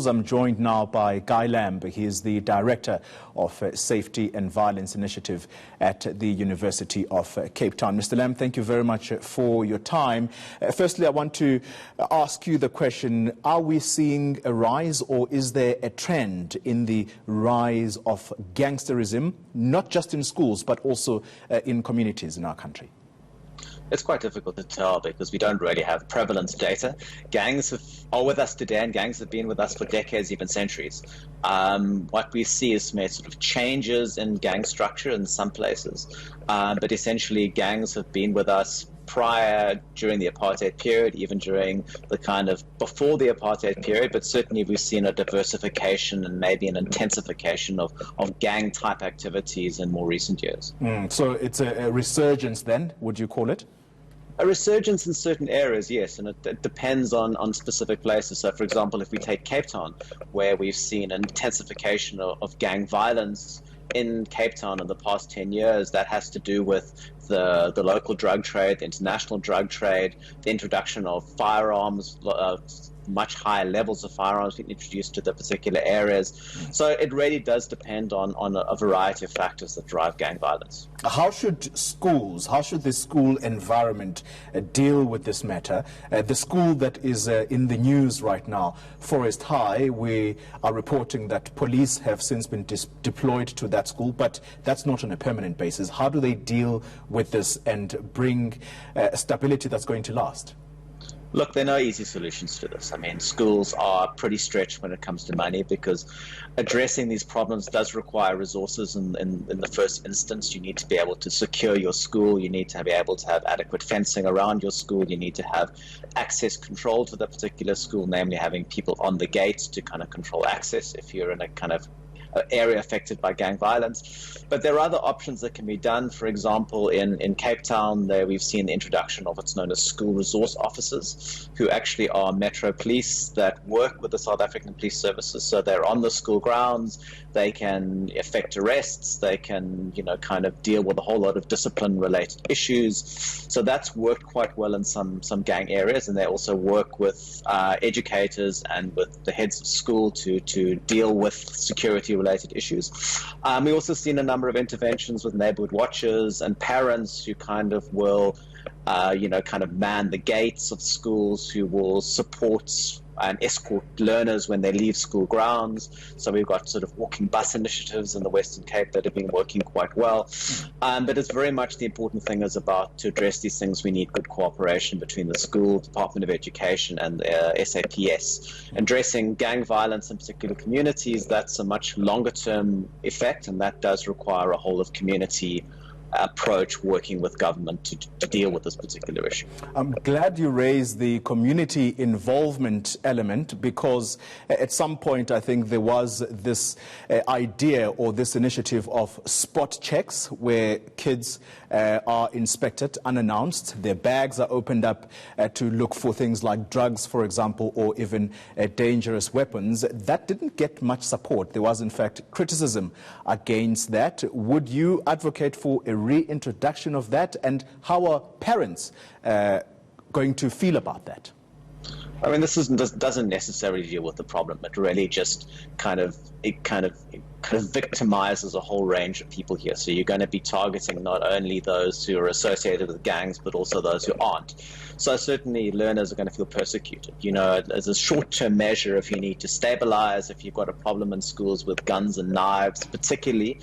I'm joined now by Guy Lamb. He is the Director of Safety and Violence Initiative at the University of Cape Town. Mr. Lamb, thank you very much for your time. Firstly, I want to ask you the question, are we seeing a rise or is there a trend in the rise of gangsterism, not just in schools, but also in communities in our country? It's quite difficult to tell because we don't really have prevalence data. Gangs are with us today, and gangs have been with us for decades, even centuries. What we see is sort of changes in gang structure in some places, but essentially gangs have been with us prior, during the apartheid period, even during the kind of before the apartheid period, but certainly we've seen a diversification and maybe an intensification of gang type activities in more recent years. So it's a resurgence then, would you call it? A resurgence in certain areas, yes, and it depends on specific places. So, for example, if we take Cape Town, where we've seen an intensification of gang violence in Cape Town in the past 10 years, that has to do with the local drug trade, the international drug trade, the introduction of firearms, much higher levels of firearms being introduced to the particular areas. So it really does depend on a variety of factors that drive gang violence. How should the school environment deal with this matter? The school that is in the news right now, Forest High, we are reporting that police have since been deployed to that school, but that's not on a permanent basis. How do they deal with this and bring stability that's going to last? Look, there are no easy solutions to this. I mean, schools are pretty stretched when it comes to money because addressing these problems does require resources in the first instance. You need to be able to secure your school. You need to be able to have adequate fencing around your school. You need to have access control to the particular school, namely having people on the gates to kind of control access if you're in a kind of area affected by gang violence. But there are other options that can be done. For example, in Cape Town, there we've seen the introduction of what's known as school resource officers, who actually are metro police that work with the South African police services. So they're on the school grounds, they can effect arrests, they can, kind of deal with a whole lot of discipline-related issues. So that's worked quite well in some gang areas, and they also work with educators and with the heads of school to deal with security-related issues. We've also seen a number of interventions with neighborhood watchers and parents who kind of will, kind of man the gates of schools, who will support and escort learners when they leave school grounds. So we've got sort of walking bus initiatives in the Western Cape that have been working quite well. But it's very much the important thing is about to address these things. We need good cooperation between the school, Department of Education and SAPS. Addressing gang violence in particular communities, that's a much longer term effect, and that does require a whole of community approach working with government to deal with this particular issue. I'm glad you raised the community involvement element because at some point I think there was this idea or this initiative of spot checks where kids are inspected unannounced. Their bags are opened up to look for things like drugs, for example, or even dangerous weapons. That didn't get much support. There was in fact criticism against that. Would you advocate for a reintroduction of that, and how are parents going to feel about that? I mean, this doesn't necessarily deal with the problem. It really just kind of victimizes a whole range of people here. So you're going to be targeting not only those who are associated with gangs, but also those who aren't. So certainly learners are going to feel persecuted. As a short-term measure, if you need to stabilize, if you've got a problem in schools with guns and knives, particularly,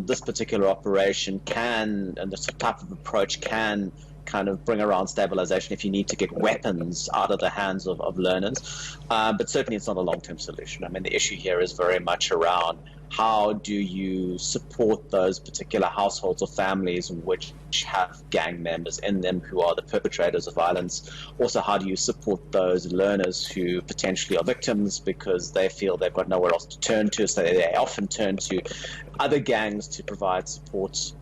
this particular operation can, and this type of approach can kind of bring around stabilization if you need to get weapons out of the hands of learners. But certainly it's not a long-term solution. I mean, the issue here is very much around how do you support those particular households or families which have gang members in them who are the perpetrators of violence. Also, how do you support those learners who potentially are victims because they feel they've got nowhere else to turn to, so they often turn to other gangs to provide support.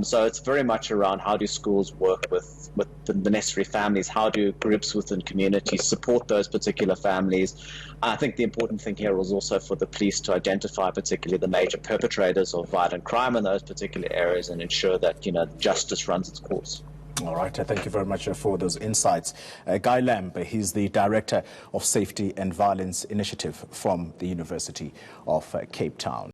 So it's very much around how do schools work with the necessary families, how do groups within communities support those particular families. I think the important thing here is also for the police to identify particularly the major perpetrators of violent crime in those particular areas and ensure that justice runs its course. All right, thank you very much for those insights. Guy Lamb, he's the Director of Safety and Violence Initiative from the University of Cape Town.